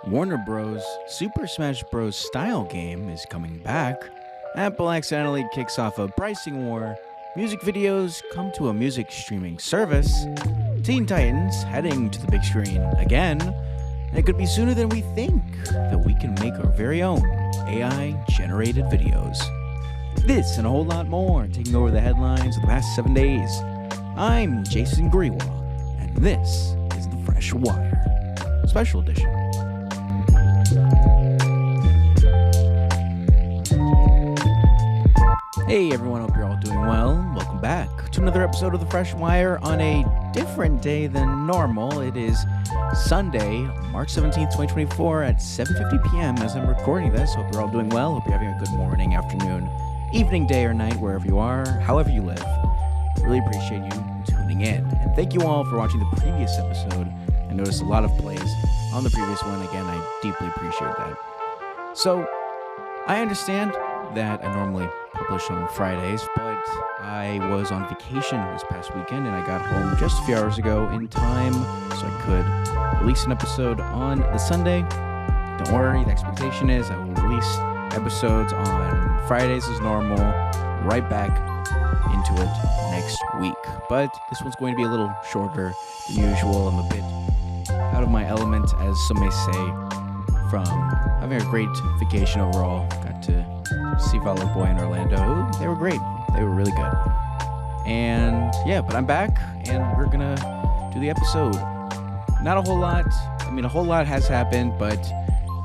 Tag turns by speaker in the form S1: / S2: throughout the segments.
S1: Warner Bros. Super Smash Bros. Style game is coming back. Apple accidentally kicks off a pricing war. Music videos come to a music streaming service. Teen Titans heading to the big screen again. And it could be sooner than we think that we can make our very own AI generated videos. This and a whole lot more taking over the headlines of the past 7 days. I'm Jason Grewal, and this is The Fresh Wire, Special Edition. Hey everyone, hope you're all doing well. Welcome back to another episode of The Fresh Wire on a different day than normal. It is Sunday, March 17th, 2024 at 7:50 p.m. as I'm recording this. Hope you're all doing well. Hope you're having a good morning, afternoon, evening, day, or night, wherever you are, however you live. Really appreciate you tuning in. And thank you all for watching the previous episode. I noticed a lot of plays on the previous one. Again, I deeply appreciate that. So, I understand that I normally publish on Fridays, but I was on vacation this past weekend and I got home just a few hours ago in time so I could release an episode on the Sunday. Don't worry, the expectation is I will release episodes on Fridays as normal, right back into it next week. But this one's going to be a little shorter than usual. I'm a bit out of my element, as some may say, from having a great vacation overall. Got to see Fall Out Boy in Orlando. They were great. They were really good. And yeah, but I'm back and we're gonna do the episode. Not a whole lot. I mean, a whole lot has happened, but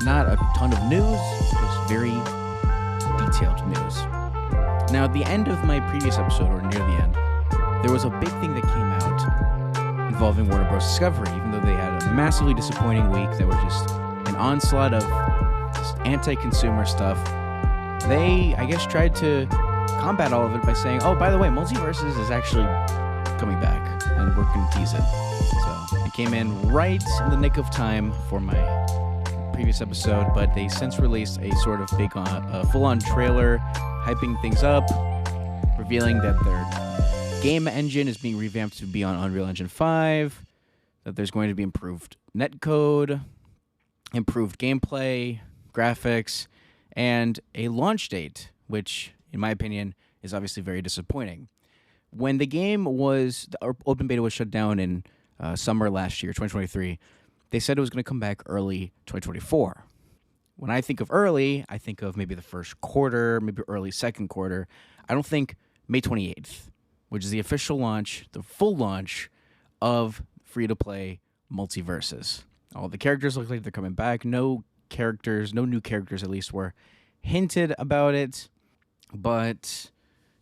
S1: not a ton of news. Just very detailed news. Now, at the end of my previous episode, or near the end, there was a big thing that came out involving Warner Bros. Discovery, even though they had a massively disappointing week that was just an onslaught of just anti-consumer stuff. They, I guess, tried to combat all of it by saying, oh, by the way, Multiverses is actually coming back, and we're going to tease it. So it came in right in the nick of time for my previous episode, but they since released a sort of big, full-on trailer, hyping things up, revealing that their game engine is being revamped to be on Unreal Engine 5, that there's going to be improved netcode, improved gameplay, graphics, and a launch date, which, in my opinion, is obviously very disappointing. When the game was, the open beta was shut down in summer last year, 2023, they said it was going to come back early 2024. When I think of early, I think of maybe the first quarter, maybe early second quarter. I don't think May 28th, which is the official launch, the full launch of free-to-play Multiverses. All the characters look like they're coming back. No new characters at least were hinted about it. But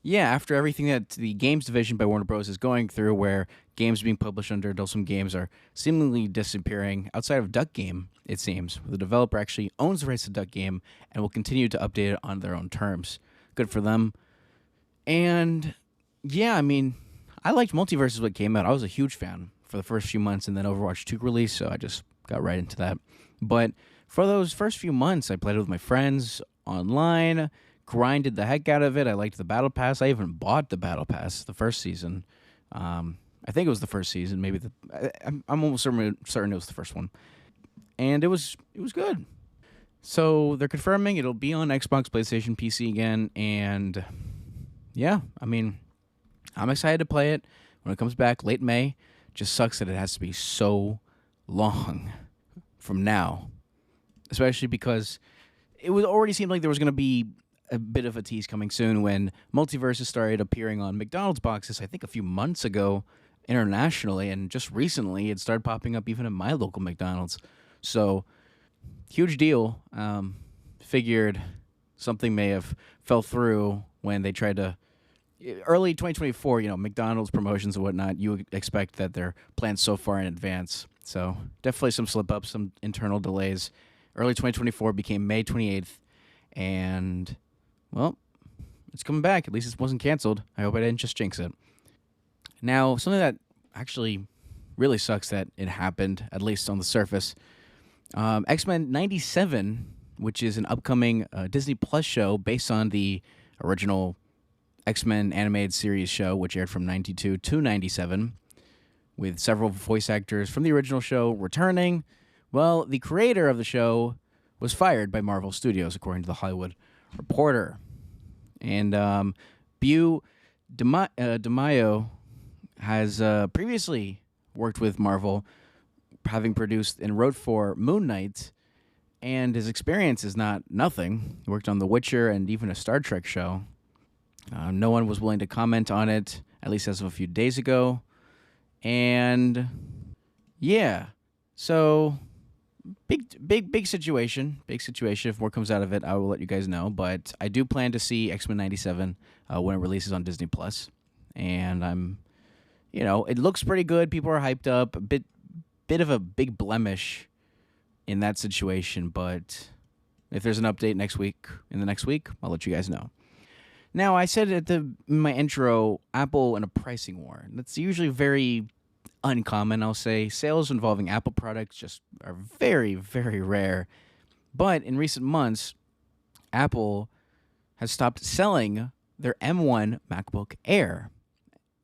S1: yeah, after everything that the games division by Warner Bros. Is going through, where games being published under Adult Swim Games are seemingly disappearing outside of Duck Game, it seems. The developer actually owns the rights to Duck Game and will continue to update it on their own terms. Good for them. And yeah, I mean, I liked Multiverses when it came out. I was a huge fan for the first few months, and then Overwatch 2 released, so I just got right into that. But for those first few months, I played it with my friends online, grinded the heck out of it. I liked the Battle Pass. I even bought the Battle Pass the first season. I think it was the first season. Maybe I'm almost certain it was the first one. And it was good. So they're confirming it'll be on Xbox, PlayStation, PC again. And yeah, I mean, I'm excited to play it when it comes back late May. Just sucks that it has to be so long from now, especially because it was already seemed like there was going to be a bit of a tease coming soon when Multiverses started appearing on McDonald's boxes, I think a few months ago internationally, and just recently it started popping up even in my local McDonald's. So, huge deal. Figured something may have fell through when they tried to early 2024, McDonald's promotions and whatnot, you would expect that they're planned so far in advance. So definitely some slip-ups, some internal delays. Early 2024 became May 28th, and, well, it's coming back. At least it wasn't canceled. I hope I didn't just jinx it. Now, something that actually really sucks that it happened, at least on the surface, X-Men 97, which is an upcoming Disney Plus show based on the original X-Men animated series show, which aired from 92 to 97, with several voice actors from the original show returning, Well, the creator of the show was fired by Marvel Studios, according to the Hollywood Reporter. And DeMaio has previously worked with Marvel, having produced and wrote for Moon Knight, and his experience is not nothing. He worked on The Witcher and even a Star Trek show. No one was willing to comment on it, at least as of a few days ago. And yeah, so big situation. Big situation. If more comes out of it, I will let you guys know. But I do plan to see X-Men 97 when it releases on Disney Plus, and it looks pretty good. People are hyped up. A bit of a big blemish in that situation, but if there's an update in the next week, I'll let you guys know. Now, I said in my intro, Apple and a pricing war. That's usually very uncommon, I'll say. Sales involving Apple products just are very, very rare. But in recent months, Apple has stopped selling their M1 MacBook Air,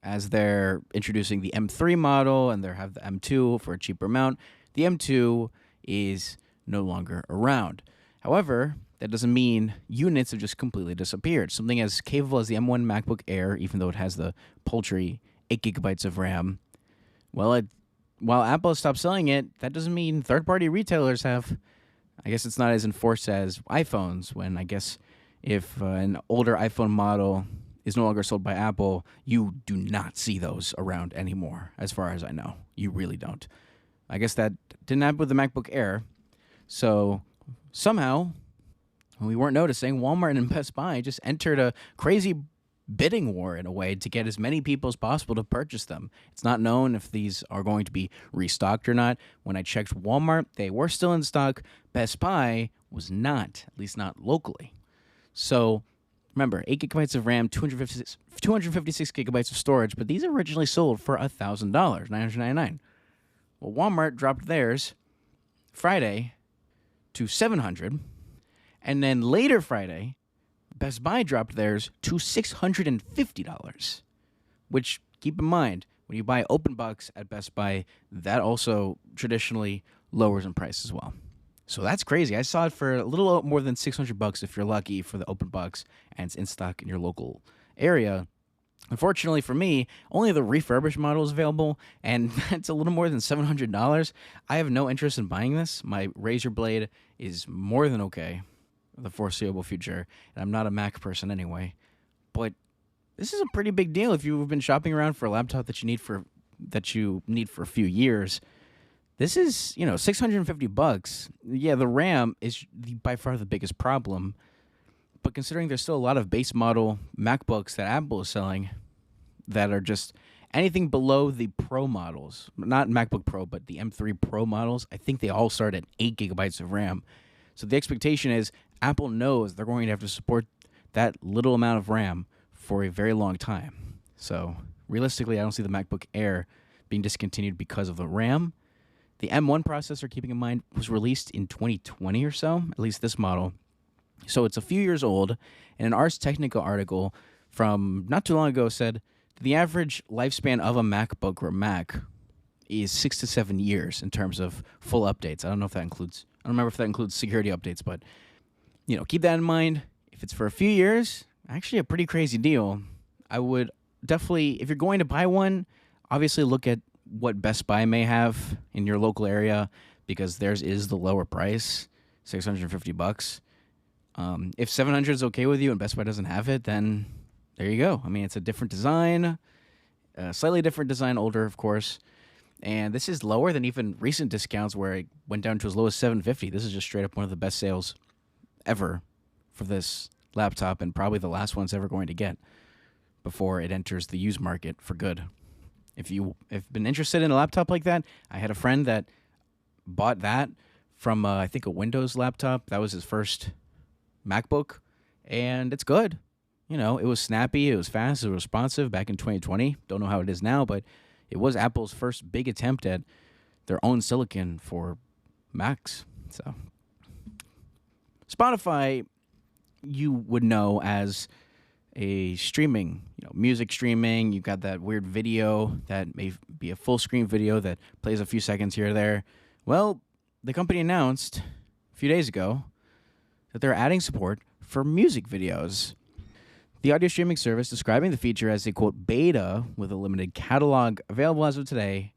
S1: as they're introducing the M3 model, and they have the M2 for a cheaper amount. The M2 is no longer around. However, that doesn't mean units have just completely disappeared. Something as capable as the M1 MacBook Air, even though it has the paltry 8 gigabytes of RAM, while Apple has stopped selling it, that doesn't mean third-party retailers have. I guess it's not as enforced as iPhones, when I guess if an older iPhone model is no longer sold by Apple, you do not see those around anymore, as far as I know. You really don't. I guess that didn't happen with the MacBook Air. So somehow, when we weren't noticing, Walmart and Best Buy just entered a crazy bidding war in a way to get as many people as possible to purchase them. It's not known if these are going to be restocked or not. When I checked Walmart, they were still in stock. Best Buy was not, at least not locally. So remember, 8 gigabytes of RAM, 256 gigabytes of storage, but these originally sold for $1,000, $999. Well, Walmart dropped theirs Friday to $700, and then later Friday, Best Buy dropped theirs to $650, which, keep in mind, when you buy open box at Best Buy, that also traditionally lowers in price as well. So that's crazy. I saw it for a little more than $600 if you're lucky for the open box and it's in stock in your local area. Unfortunately for me, only the refurbished model is available, and that's a little more than $700. I have no interest in buying this. My Razer Blade is more than okay for the foreseeable future, and I'm not a Mac person anyway. But this is a pretty big deal if you've been shopping around for a laptop that you need for a few years. This is, $650. Yeah, the RAM is by far the biggest problem. But considering there's still a lot of base model MacBooks that Apple is selling that are just anything below the Pro models, not MacBook Pro, but the M3 Pro models, I think they all start at 8 gigabytes of RAM. So the expectation is Apple knows they're going to have to support that little amount of RAM for a very long time. So realistically, I don't see the MacBook Air being discontinued because of the RAM. The M1 processor, keeping in mind, was released in 2020 or so, at least this model. So it's a few years old, and an Ars Technica article from not too long ago said that the average lifespan of a MacBook or Mac is 6 to 7 years in terms of full updates. I don't remember if that includes security updates, but keep that in mind. If it's for a few years, actually a pretty crazy deal. I would definitely, if you're going to buy one, obviously look at what Best Buy may have in your local area, because theirs is the lower price, $650. If 700 is okay with you and Best Buy doesn't have it, then there you go. I mean, it's a different design, slightly different design, older, of course. And this is lower than even recent discounts where it went down to as low as $750. This is just straight up one of the best sales ever for this laptop, and probably the last one it's ever going to get before it enters the used market for good. If you have been interested in a laptop like that, I had a friend that bought that from, I think, a Windows laptop. That was his first MacBook, and it's good. It was snappy, it was fast, it was responsive back in 2020. Don't know how it is now, but it was Apple's first big attempt at their own silicon for Macs. So Spotify, you would know as a streaming, music streaming. You've got that weird video that may be a full screen video that plays a few seconds here or there. Well, the company announced a few days ago that they're adding support for music videos. The audio streaming service describing the feature as a, quote, beta with a limited catalog available as of today,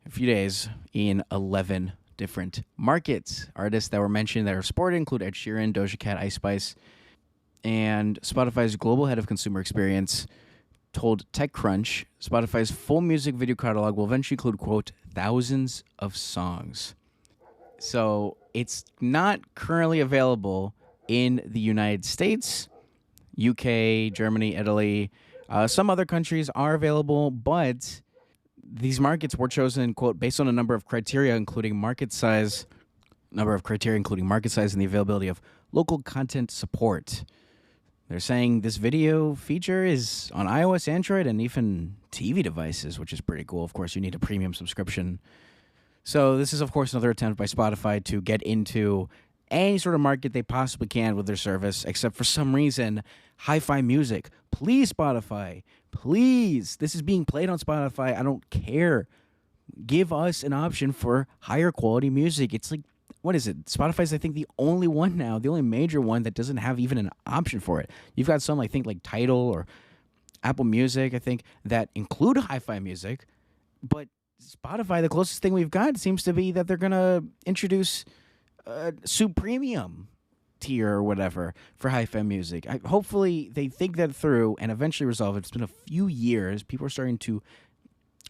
S1: a few days, in 11 different markets. Artists that were mentioned that are supported include Ed Sheeran, Doja Cat, Ice Spice, and Spotify's global head of consumer experience told TechCrunch Spotify's full music video catalog will eventually include, quote, thousands of songs. So it's not currently available in the United States, UK, Germany, Italy. Some other countries are available, but these markets were chosen, quote, based on a number of criteria, including market size and the availability of local content support. They're saying this video feature is on iOS, Android, and even TV devices, which is pretty cool. Of course, you need a premium subscription. So this is, of course, another attempt by Spotify to get into any sort of market they possibly can with their service, except for some reason, hi-fi music. Please, Spotify, please. This is being played on Spotify. I don't care. Give us an option for higher quality music. It's like, what is it? Spotify's, I think, the only one now, the only major one that doesn't have even an option for it. You've got some, I think, like Tidal or Apple Music, I think, that include hi-fi music. But Spotify, the closest thing we've got seems to be that they're going to introduce Supremium tier or whatever for hi-fi music. Hopefully they think that through and eventually resolve it. It's been a few years.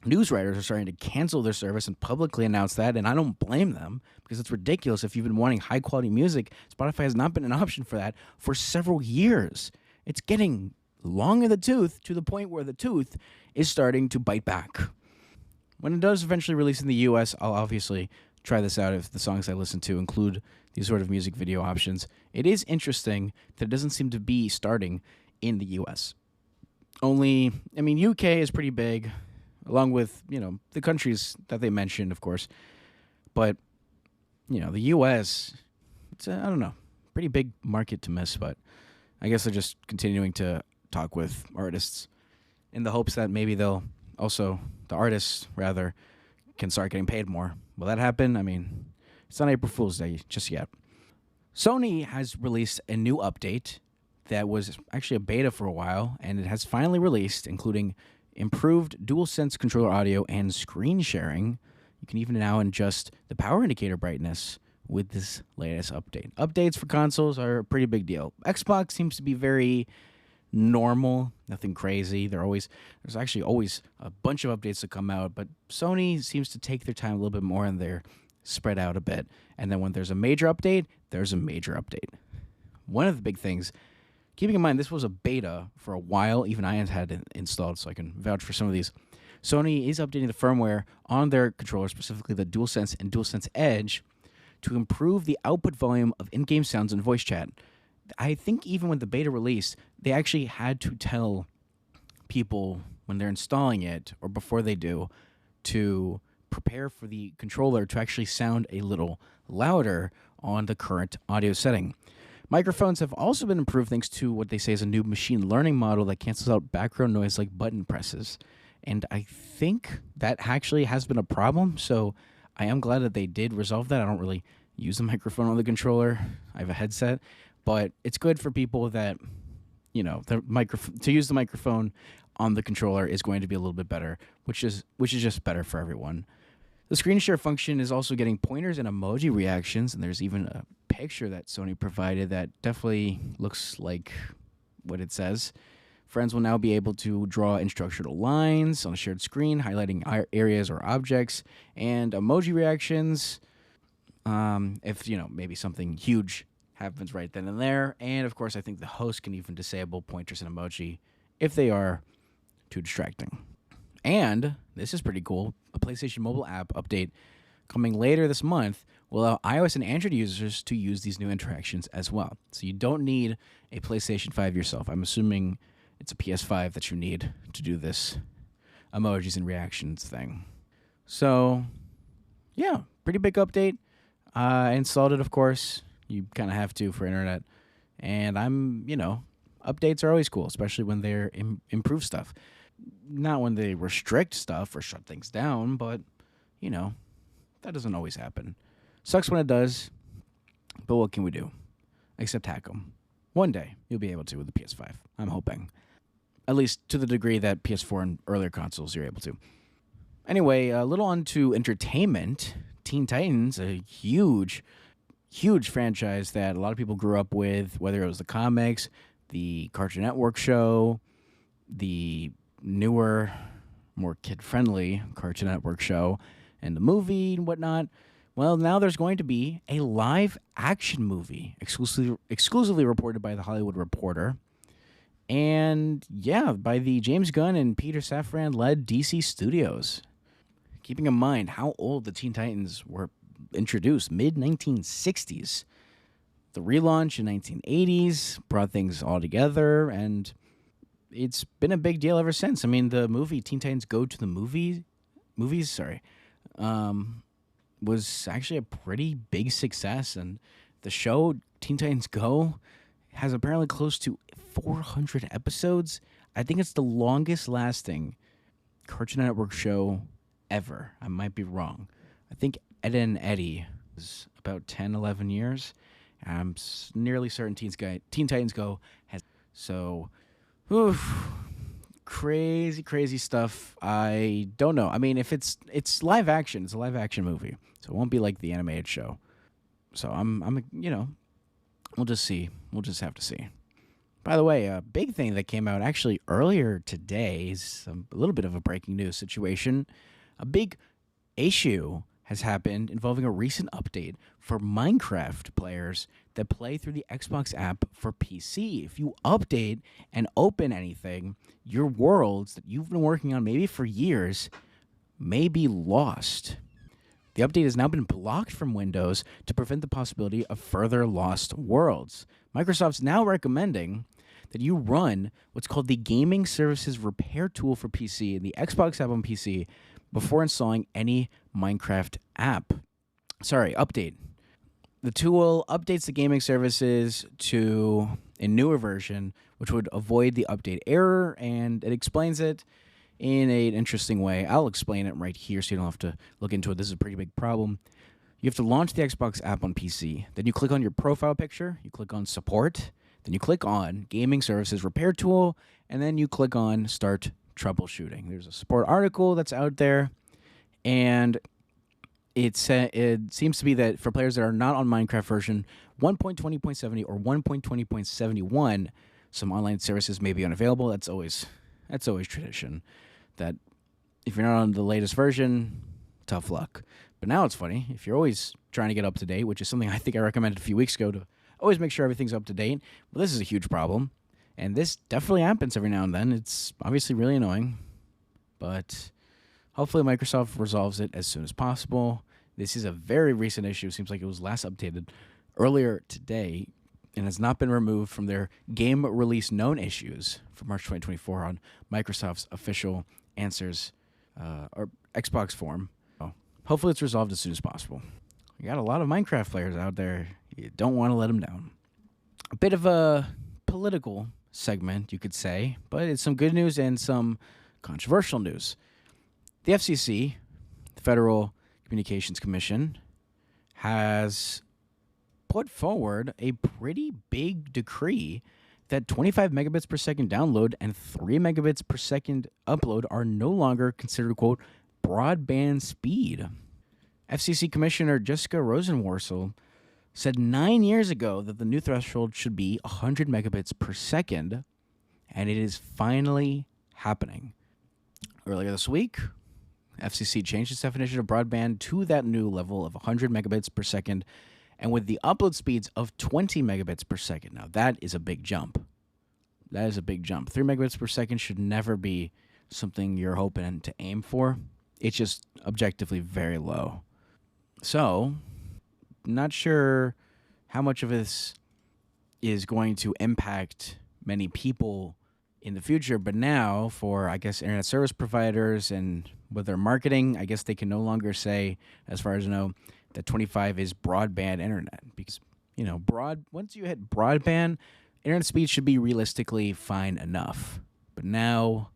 S1: News writers are starting to cancel their service and publicly announce that, and I don't blame them because it's ridiculous. If you've been wanting high-quality music, Spotify has not been an option for that for several years. It's getting long in the tooth to the point where the tooth is starting to bite back. When it does eventually release in the U.S., I'll obviously try this out if the songs I listen to include these sort of music video options. It is interesting that it doesn't seem to be starting in the U.S. Only, UK is pretty big, along with, the countries that they mentioned, of course. But, the U.S., it's I don't know, pretty big market to miss, but I guess they're just continuing to talk with artists in the hopes that maybe the artists, rather, can start getting paid more. Will that happen? It's not April Fool's Day just yet. Sony has released a new update that was actually a beta for a while, and it has finally released, including improved DualSense controller audio and screen sharing. You can even now adjust the power indicator brightness with this latest update. Updates for consoles are a pretty big deal. Xbox seems to be very normal, nothing crazy. There's actually always a bunch of updates that come out, but Sony seems to take their time a little bit more and they're spread out a bit. And then when there's a major update, there's a major update. One of the big things, keeping in mind this was a beta for a while, even I had it installed, so I can vouch for some of these. Sony is updating the firmware on their controllers, specifically the DualSense and DualSense Edge, to improve the output volume of in-game sounds and voice chat. I think even when the beta released, they actually had to tell people when they're installing it, or before they do, to prepare for the controller to actually sound a little louder on the current audio setting. Microphones have also been improved thanks to what they say is a new machine learning model that cancels out background noise like button presses. And I think that actually has been a problem, so I am glad that they did resolve that. I don't really use the microphone on the controller. I have a headset, but it's good for people that, to use the microphone on the controller is going to be a little bit better, which is just better for everyone. The screen share function is also getting pointers and emoji reactions, and there's even a picture that Sony provided that definitely looks like what it says. Friends will now be able to draw instructional lines on a shared screen, highlighting areas or objects, and emoji reactions if, maybe something huge happens right then and there. And, of course, I think the host can even disable pointers and emoji if they are too distracting. And, this is pretty cool, a PlayStation mobile app update coming later this month will allow iOS and Android users to use these new interactions as well. So you don't need a PlayStation 5 yourself. I'm assuming it's a PS5 that you need to do this emojis and reactions thing. So, yeah, pretty big update. I installed it, of course. You kind of have to for internet. And updates are always cool, especially when they're improve stuff. Not when they restrict stuff or shut things down, but, that doesn't always happen. Sucks when it does, but what can we do? Except hack them. One day, you'll be able to with the PS5. I'm hoping. At least to the degree that PS4 and earlier consoles you're able to. Anyway, a little on to entertainment. Teen Titans, a huge franchise that a lot of people grew up with, whether it was the comics, the Cartoon Network show, the newer, more kid-friendly Cartoon Network show, and the movie and whatnot. Well, now there's going to be a live-action movie exclusively reported by The Hollywood Reporter. And, yeah, by the James Gunn and Peter Safran-led DC Studios. Keeping in mind how old the Teen Titans were introduced, mid-1960s. The relaunch in 1980s brought things all together, and it's been a big deal ever since. I mean, the movie Teen Titans Go to the movies, was actually a pretty big success, and the show Teen Titans Go has apparently close to 400 episodes. I think it's the longest lasting Cartoon Network show ever. I might be wrong. I think Ed and Eddie is about 10, 11 years. I'm nearly certain Teen Titans Go has. So, crazy stuff. I don't know. I mean, if it's live action, it's a live action movie, so it won't be like the animated show. So we'll just see. We'll just have to see. By the way, a big thing that came out actually earlier today is a little bit of a breaking news situation. A big issue has happened involving a recent update for Minecraft players that play through the Xbox app for PC. If you update and open anything, your worlds that you've been working on maybe for years may be lost. The update has now been blocked from Windows to prevent the possibility of further lost worlds. Microsoft's now recommending that you run what's called the Gaming Services Repair Tool for PC and the Xbox app on PC before installing any Minecraft update. The tool updates the gaming services to a newer version, which would avoid the update error, and it explains it in an interesting way. I'll explain it right here so you don't have to look into it. This is a pretty big problem. You have to launch the Xbox app on PC. Then you click on your profile picture. You click on Support. Then you click on Gaming Services Repair Tool. And then you click on Start Troubleshooting. There's a support article that's out there. And it seems to be that for players that are not on Minecraft version 1.20.70 or 1.20.71, some online services may be unavailable. That's always tradition. That if you're not on the latest version, tough luck. But now it's funny. If you're always trying to get up to date, which is something I think I recommended a few weeks ago, to always make sure everything's up to date. Well, this is a huge problem. And this definitely happens every now and then. It's obviously really annoying. But hopefully Microsoft resolves it as soon as possible. This is a very recent issue. It seems like it was last updated earlier today and has not been removed from their game release known issues for March 2024 on Microsoft's official answers or Xbox forum. So hopefully it's resolved as soon as possible. We got a lot of Minecraft players out there. You don't want to let them down. A bit of a political segment, you could say, but it's some good news and some controversial news. The FCC, the Federal Communications Commission, has put forward a pretty big decree that 25 megabits per second download and 3 megabits per second upload are no longer considered, quote, broadband speed. FCC Commissioner Jessica Rosenworcel said 9 years ago that the new threshold should be 100 megabits per second, and it is finally happening. Earlier this week, FCC changed its definition of broadband to that new level of 100 megabits per second, and with the upload speeds of 20 megabits per second. Now, that is a big jump. That is a big jump. 3 megabits per second should never be something you're hoping to aim for. It's just objectively very low. So, not sure how much of this is going to impact many people in the future, but now for, I guess, internet service providers and with their marketing, I guess they can no longer say, as far as I know, that 25 is broadband internet, because, you know, once you hit broadband, internet speed should be realistically fine enough. But now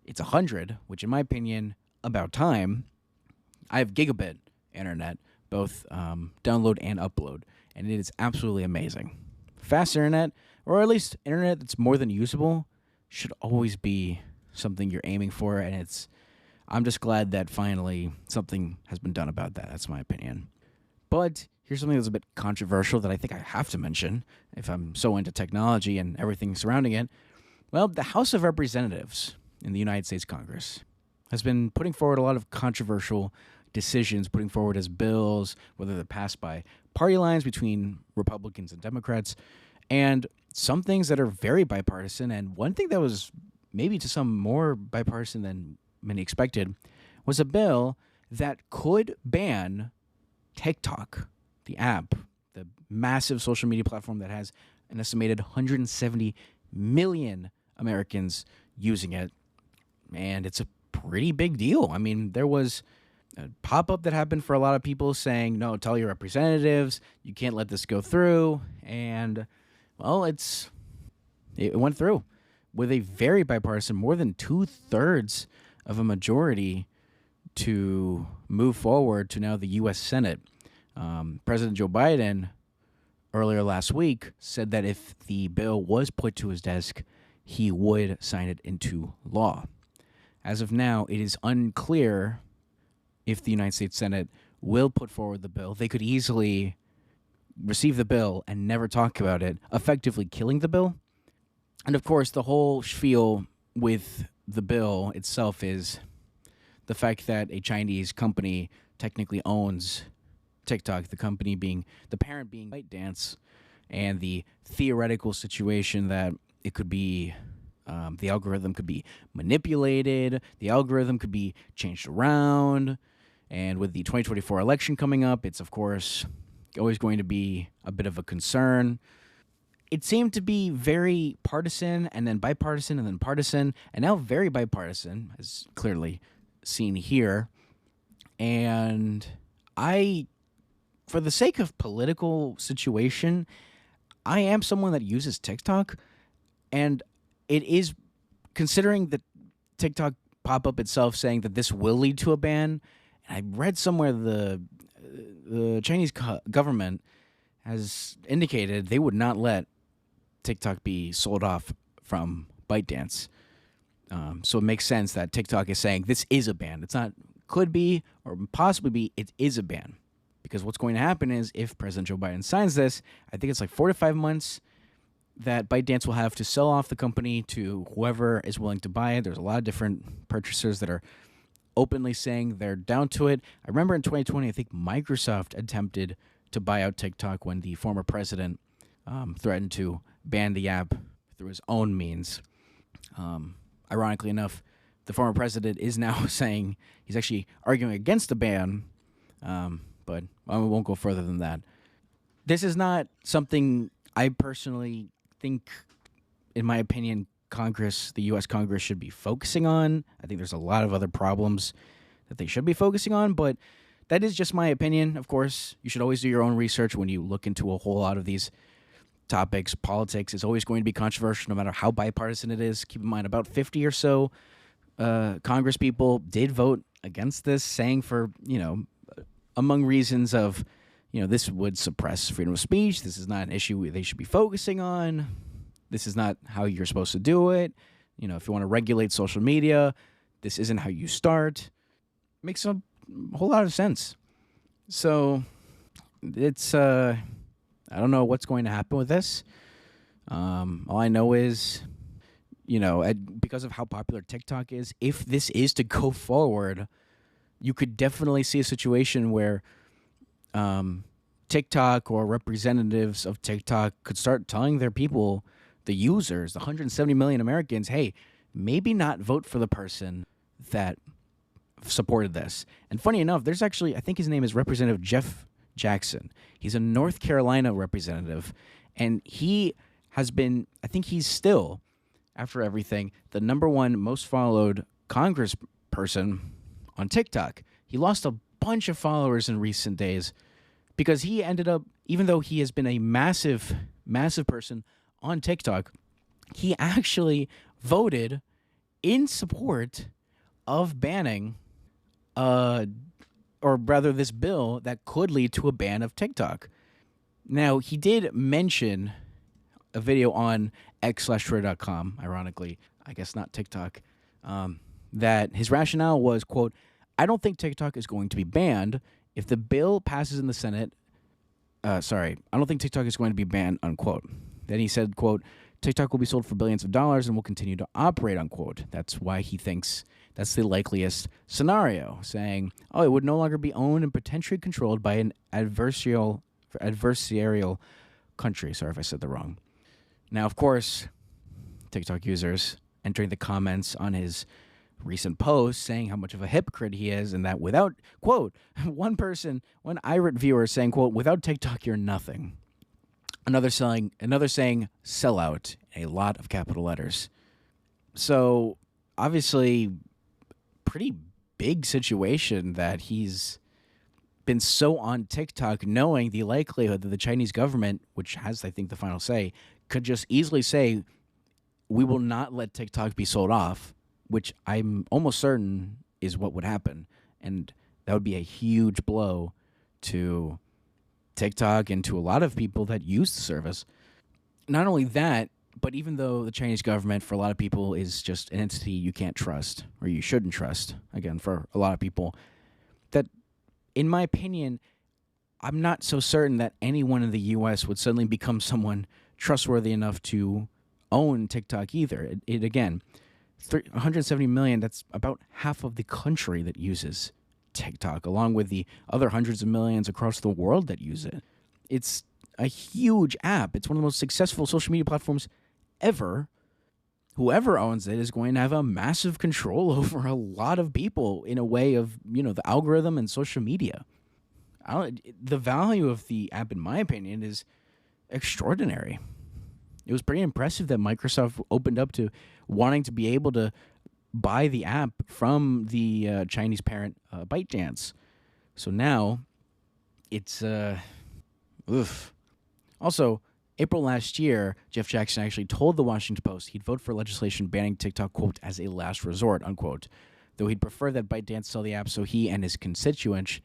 S1: it's 100, which in my opinion, about time. I have gigabit internet, both download and upload, and it is absolutely amazing. Fast internet, or at least internet that's more than usable, should always be something you're aiming for, and I'm just glad that finally something has been done about that. That's my opinion. But here's something that's a bit controversial that I think I have to mention if I'm so into technology and everything surrounding it. Well, the House of Representatives in the United States Congress has been putting forward a lot of controversial decisions, putting forward as bills, whether they're passed by party lines between Republicans and Democrats, and some things that are very bipartisan. And one thing that was maybe to some more bipartisan than many expected was a bill that could ban TikTok, the app, the massive social media platform that has an estimated 170 million Americans using it. And it's a pretty big deal. I mean, there was a pop-up that happened for a lot of people saying, no, tell your representatives, you can't let this go through. And, well, it went through with a very bipartisan, more than 2/3 of a majority to move forward to now the U.S. Senate. President Joe Biden earlier last week said that if the bill was put to his desk, he would sign it into law. As of now, it is unclear if the United States Senate will put forward the bill. They could easily receive the bill and never talk about it, effectively killing the bill. And of course, the whole spiel with the bill itself is the fact that a Chinese company technically owns TikTok, the parent being ByteDance, and the theoretical situation that it could be the algorithm could be manipulated, the algorithm could be changed around, and with the 2024 election coming up, it's of course always going to be a bit of a concern. It seemed to be very partisan, and then bipartisan, and then partisan, and now very bipartisan, as clearly seen here. And for the sake of political situation, I am someone that uses TikTok, and it is, considering the TikTok pop-up itself saying that this will lead to a ban, and I read somewhere the Chinese government has indicated they would not let TikTok be sold off from ByteDance. So it makes sense that TikTok is saying this is a ban. It's not could be or possibly be, it is a ban. Because what's going to happen is if President Joe Biden signs this, I think it's like 4 to 5 months that ByteDance will have to sell off the company to whoever is willing to buy it. There's a lot of different purchasers that are openly saying they're down to it. I remember in 2020, I think Microsoft attempted to buy out TikTok when the former president threatened to ban the app through his own means. Ironically enough, the former president is now saying he's actually arguing against the ban, but I won't go further than that. This is not something I personally think, in my opinion, the U.S. Congress should be focusing on. I think there's a lot of other problems that they should be focusing on, but that is just my opinion. Of course, you should always do your own research when you look into a whole lot of these topics. Politics is always going to be controversial, no matter how bipartisan it is. Keep in mind, about 50 or so Congress people did vote against this, saying among reasons of, this would suppress freedom of speech. This is not an issue they should be focusing on. This is not how you're supposed to do it. If you want to regulate social media, this isn't how you start. Makes a whole lot of sense. So it's, I don't know what's going to happen with this. All I know is, because of how popular TikTok is, if this is to go forward, you could definitely see a situation where TikTok or representatives of TikTok could start telling their people, the users, the 170 million Americans, hey, maybe not vote for the person that supported this. And funny enough, there's actually, I think his name is Representative Jeff Jackson. He's a North Carolina representative, and he has been, I think he's still, after everything, the number one most followed congressperson on TikTok. He lost a bunch of followers in recent days because he ended up, even though he has been a massive, massive person on TikTok, he actually voted in support of banning a or rather this bill that could lead to a ban of TikTok. Now, he did mention a video on x/twitter.com, ironically, I guess not TikTok, that his rationale was, quote, I don't think TikTok is going to be banned. If the bill passes in the Senate, I don't think TikTok is going to be banned, unquote. Then he said, quote, TikTok will be sold for billions of dollars and will continue to operate, unquote. That's why he thinks that's the likeliest scenario, saying, it would no longer be owned and potentially controlled by an adversarial country. Sorry if I said that wrong. Now, of course, TikTok users entering the comments on his recent post saying how much of a hypocrite he is and that without, quote, one irate viewer saying, quote, without TikTok, you're nothing. Another saying sellout, a lot of capital letters. So obviously pretty big situation that he's been so on TikTok, knowing the likelihood that the Chinese government, which has, I think, the final say, could just easily say, we will not let TikTok be sold off, which I'm almost certain is what would happen. And that would be a huge blow to TikTok and to a lot of people that use the service. Not only that, but even though the Chinese government, for a lot of people, is just an entity you can't trust, or you shouldn't trust, again, for a lot of people, that, in my opinion, I'm not so certain that anyone in the U.S. would suddenly become someone trustworthy enough to own TikTok either. It again, 170 million, that's about half of the country that uses TikTok, along with the other hundreds of millions across the world that use it. It's a huge app. It's one of the most successful social media platforms ever. Whoever owns it is going to have a massive control over a lot of people in a way of, the algorithm and social media. The value of the app, in my opinion, is extraordinary. It was pretty impressive that Microsoft opened up to wanting to be able to buy the app from the Chinese parent ByteDance. So now it's Also, April last year, Jeff Jackson actually told the Washington Post he'd vote for legislation banning TikTok, quote, as a last resort, unquote, though he'd prefer that ByteDance sell the app so he and his constituents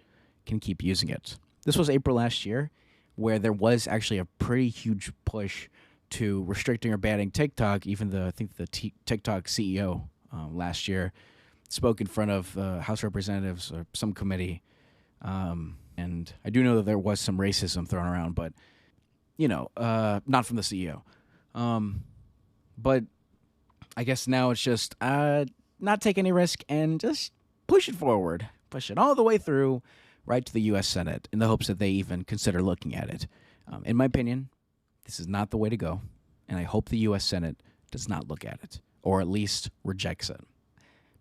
S1: can keep using it. This was April last year, where there was actually a pretty huge push to restricting or banning TikTok, even though I think the TikTok CEO last year spoke in front of House Representatives or some committee. And I do know that there was some racism thrown around, but, not from the CEO. But I guess now it's just not take any risk and just push it forward. Push it all the way through right to the U.S. Senate in the hopes that they even consider looking at it. In my opinion, this is not the way to go, and I hope the U.S. Senate does not look at it, or at least rejects it.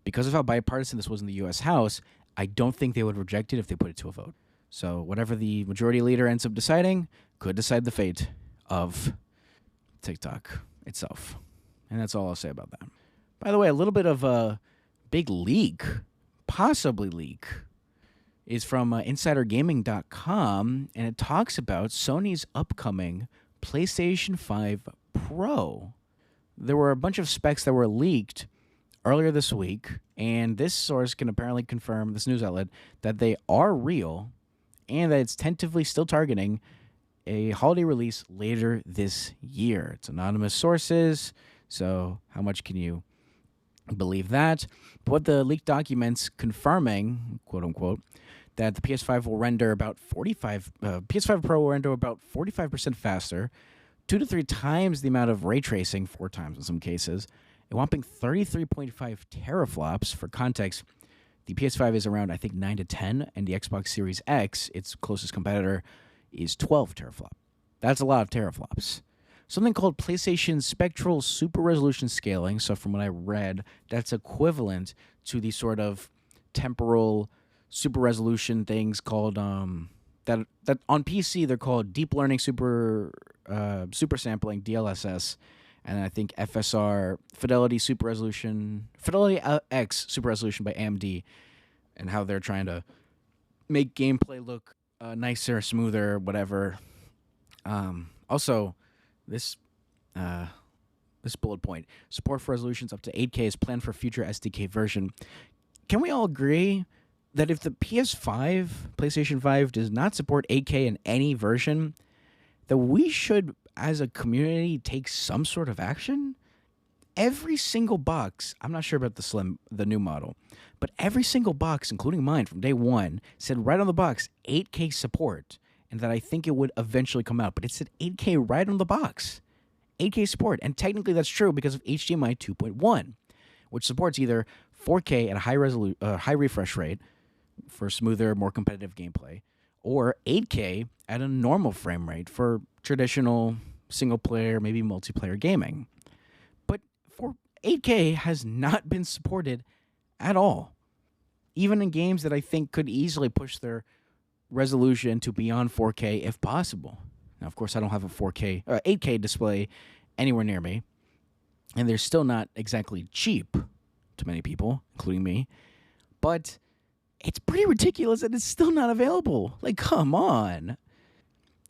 S1: Because of how bipartisan this was in the U.S. House, I don't think they would reject it if they put it to a vote. So whatever the majority leader ends up deciding could decide the fate of TikTok itself. And that's all I'll say about that. By the way, a little bit of a big leak, possibly leak, is from InsiderGaming.com, and it talks about Sony's upcoming PlayStation 5 Pro. There were a bunch of specs that were leaked earlier this week, and this source can apparently confirm, this news outlet, that they are real and that it's tentatively still targeting a holiday release later this year. It's anonymous sources, so how much can you believe that? But what the leaked documents confirming, quote unquote, that the PS5 will render about PS5 Pro will render about 45% faster, 2 to 3 times the amount of ray tracing, 4 times in some cases, a whopping 33.5 teraflops. For context, the PS5 is around, I think, 9 to 10, and the Xbox Series X, its closest competitor, is 12 teraflops. That's a lot of teraflops. Something called PlayStation Spectral Super Resolution Scaling. So from what I read, that's equivalent to the sort of temporal super resolution things called that on PC they're called deep learning super sampling, DLSS, and I think FSR, Fidelity X Super Resolution by AMD, and how they're trying to make gameplay look nicer, smoother, whatever. Also, this bullet point: support for resolutions up to 8K is planned for future SDK version. Can we all agree that if the PlayStation 5 does not support 8K in any version, that we should, as a community, take some sort of action. Every single box, I'm not sure about the new model, but every single box, including mine from day one, said right on the box 8K support, and that I think it would eventually come out. But it said 8K right on the box, 8K support, and technically that's true because of HDMI 2.1, which supports either 4K at a high refresh rate for smoother, more competitive gameplay, or 8K at a normal frame rate for traditional single player, maybe multiplayer gaming. 8K has not been supported at all, even in games that I think could easily push their resolution to beyond 4K if possible. Now, of course, I don't have a 8K display anywhere near me, and they're still not exactly cheap to many people, including me, but it's pretty ridiculous that it's still not available. Like, come on.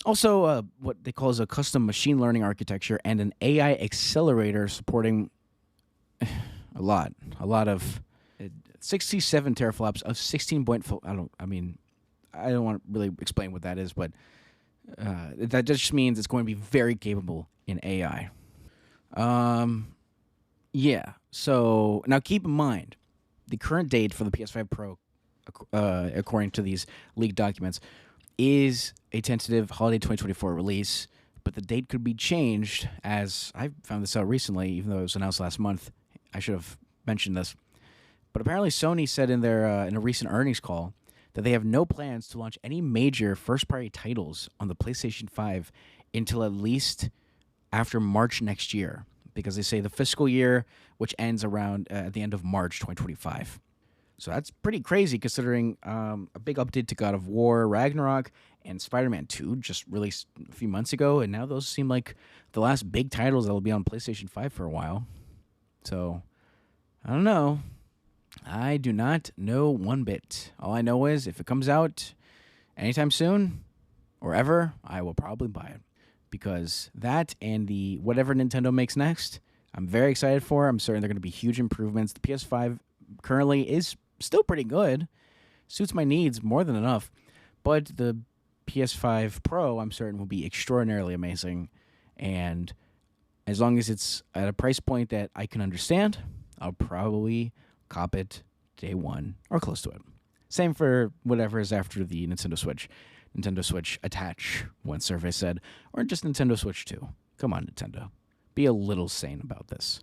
S1: Also, what they call is a custom machine learning architecture and an AI accelerator supporting a lot of 67 teraflops of 16.4. I don't want to really explain what that is, but that just means it's going to be very capable in AI. Yeah. So now keep in mind, the current date for the PS5 Pro, according to these leaked documents, is a tentative holiday 2024 release, but the date could be changed, as I found this out recently, even though it was announced last month. I should have mentioned this. But apparently Sony said in their in a recent earnings call that they have no plans to launch any major first-party titles on the PlayStation 5 until at least after March next year, because they say the fiscal year, which ends around at the end of March 2025. So that's pretty crazy considering a big update to God of War, Ragnarok, and Spider-Man 2 just released a few months ago, and now those seem like the last big titles that will be on PlayStation 5 for a while. So, I don't know. I do not know one bit. All I know is if it comes out anytime soon or ever, I will probably buy it. Because that and the whatever Nintendo makes next, I'm very excited for. I'm certain they're going to be huge improvements. The PS5 currently is still pretty good. Suits my needs more than enough. But the PS5 Pro, I'm certain, will be extraordinarily amazing. And as long as it's at a price point that I can understand, I'll probably cop it day one or close to it. Same for whatever is after the Nintendo Switch. Nintendo Switch Attach, one survey said, or just Nintendo Switch 2. Come on, Nintendo. Be a little sane about this.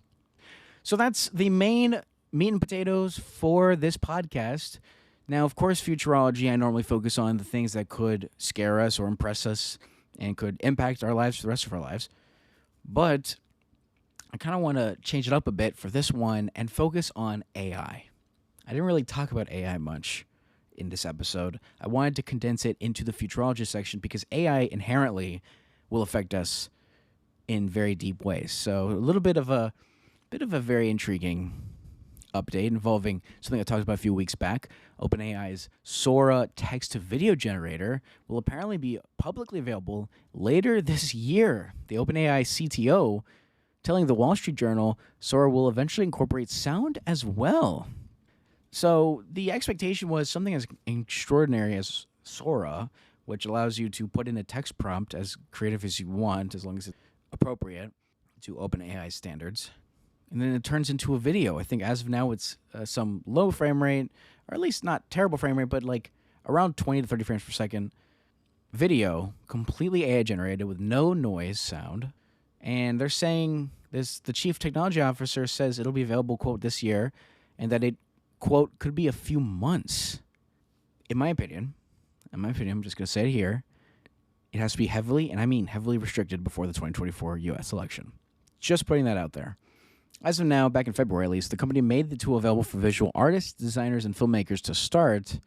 S1: So that's the main meat and potatoes for this podcast. Now, of course, Futurology, I normally focus on the things that could scare us or impress us and could impact our lives for the rest of our lives. But I kind of want to change it up a bit for this one and focus on AI. I didn't really talk about AI much in this episode. I wanted to condense it into the Futurology section because AI inherently will affect us in very deep ways. So a little bit of a very intriguing update involving something I talked about a few weeks back. OpenAI's Sora text-to-video generator will apparently be publicly available later this year. The OpenAI CTO telling the Wall Street Journal Sora will eventually incorporate sound as well. So the expectation was something as extraordinary as Sora, which allows you to put in a text prompt as creative as you want, as long as it's appropriate to OpenAI standards. And then it turns into a video. I think as of now, it's some low frame rate, or at least not terrible frame rate, but like around 20 to 30 frames per second video, completely AI generated with no noise sound. And they're saying this, the chief technology officer says it'll be available, quote, this year, and that it, quote, could be a few months. In my opinion, I'm just going to say it here, it has to be heavily, and I mean heavily restricted before the 2024 U.S. election. Just putting that out there. As of now, back in February at least, the company made the tool available for visual artists, designers, and filmmakers to start.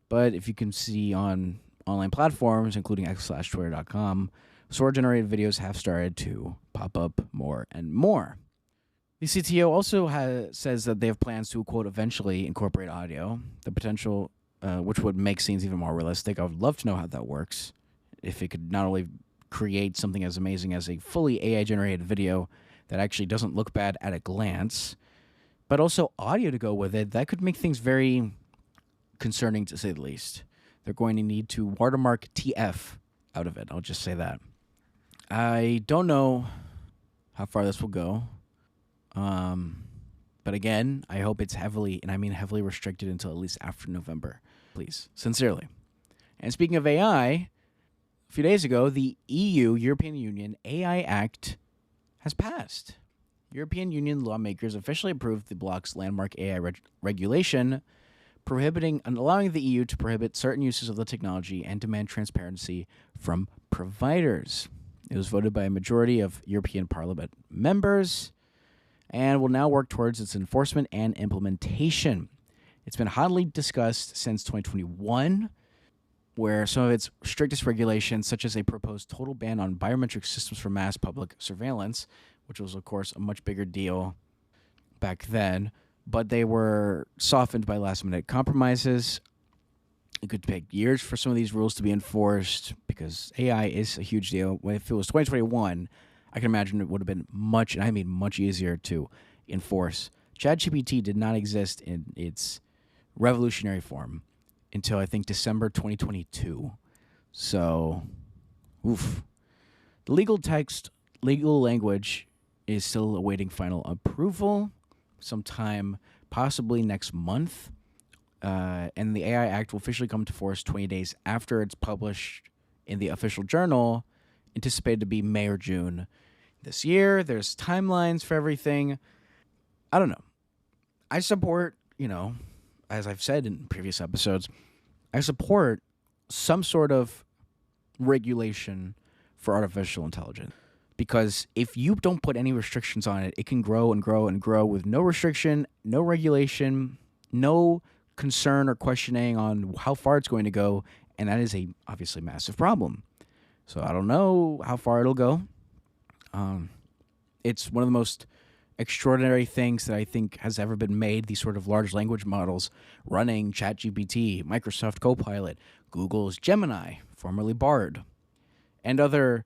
S1: But if you can see on online platforms, including x/twitter.com, Sora-generated videos have started to pop up more and more. The CTO also says that they have plans to, quote, eventually incorporate audio, the potential, which would make scenes even more realistic. I would love to know how that works. If it could not only create something as amazing as a fully AI-generated video that actually doesn't look bad at a glance, but also audio to go with it, that could make things very concerning to say the least. They're going to need to watermark TF out of it. I'll just say that. I don't know how far this will go. But again, I hope it's heavily, and I mean heavily restricted until at least after November. Please. Sincerely. And speaking of AI, a few days ago, the EU, European Union, AI Act has passed. European Union lawmakers officially approved the bloc's landmark AI regulation, prohibiting and allowing the EU to prohibit certain uses of the technology and demand transparency from providers. It was voted by a majority of European Parliament members and will now work towards its enforcement and implementation. It's been hotly discussed since 2021, where some of its strictest regulations, such as a proposed total ban on biometric systems for mass public surveillance, which was, of course, a much bigger deal back then, but they were softened by last-minute compromises. It could take years for some of these rules to be enforced because AI is a huge deal. If it was 2021, I can imagine it would have been much, and I mean much easier to enforce. ChatGPT did not exist in its revolutionary form until, I think, December 2022. So, oof. The legal language is still awaiting final approval sometime possibly next month. And the AI Act will officially come to force 20 days after it's published in the official journal, anticipated to be May or June this year. There's timelines for everything. I don't know. I support, as I've said in previous episodes, I support some sort of regulation for artificial intelligence. Because if you don't put any restrictions on it, it can grow and grow and grow with no restriction, no regulation, no concern or questioning on how far it's going to go, and that is a obviously massive problem. So I don't know how far it'll go. It's one of the most extraordinary things that I think has ever been made, these sort of large language models running ChatGPT, Microsoft Copilot, Google's Gemini, formerly Bard, and other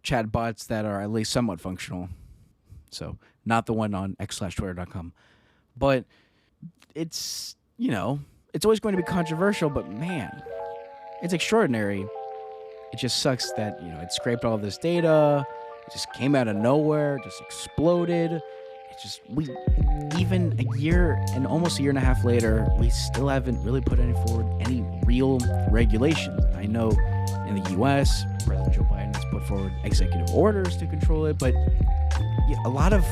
S1: chatbots that are at least somewhat functional. So not the one on x/twitter.com. But it's, it's always going to be controversial, but man, it's extraordinary. It just sucks that, it scraped all this data. It just came out of nowhere, just exploded. Even a year and almost a year and a half later, we still haven't really put any real regulation. I know in the U.S., President Joe Biden has put forward executive orders to control it, but a lot of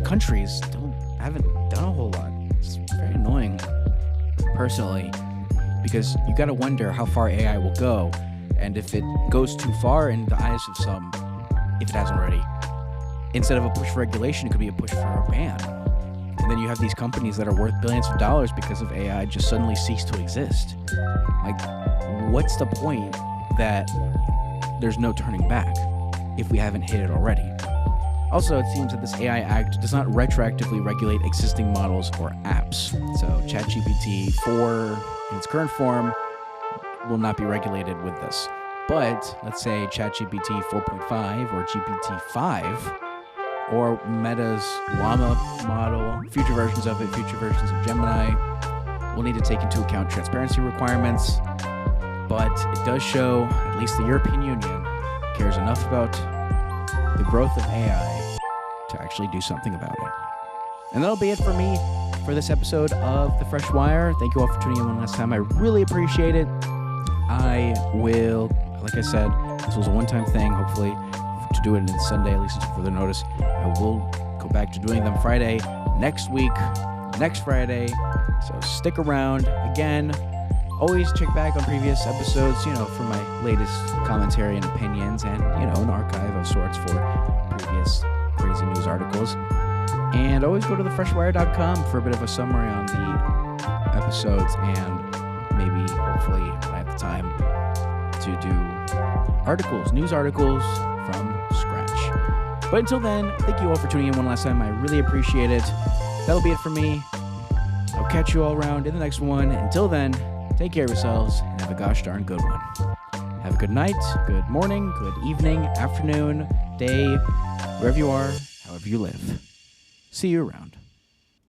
S1: countries haven't done a whole lot. It's very annoying, personally, because you got to wonder how far AI will go, and if it goes too far in the eyes of some, if it hasn't already, instead of a push for regulation, it could be a push for a ban. And then you have these companies that are worth billions of dollars because of AI just suddenly cease to exist. Like, what's the point that there's no turning back if we haven't hit it already? Also, it seems that this AI Act does not retroactively regulate existing models or apps. So ChatGPT 4 in its current form will not be regulated with this. But let's say ChatGPT 4.5 or GPT-5 or Meta's Llama model, future versions of it, future versions of Gemini, will need to take into account transparency requirements. But it does show, at least the European Union cares enough about the growth of AI to actually do something about it. And that'll be it for me for this episode of The Fresh Wire. Thank you all for tuning in one last time. I really appreciate it. I will, like I said, this was a one-time thing, hopefully, to do it on Sunday, at least until further notice. I will go back to doing them Friday next week, next Friday. So stick around. Again, always check back on previous episodes, for my latest commentary and opinions and, an archive of sorts for previous crazy news articles. And always go to thefreshwire.com for a bit of a summary on the episodes and maybe, hopefully, when I have the time to do news articles from scratch. But until then, thank you all for tuning in one last time. I really appreciate it. That'll be it for me. I'll catch you all around in the next one. Until then, take care of yourselves and have a gosh darn good one. Have a good night, good morning, good evening, afternoon, day, wherever you are, however you live. See you around.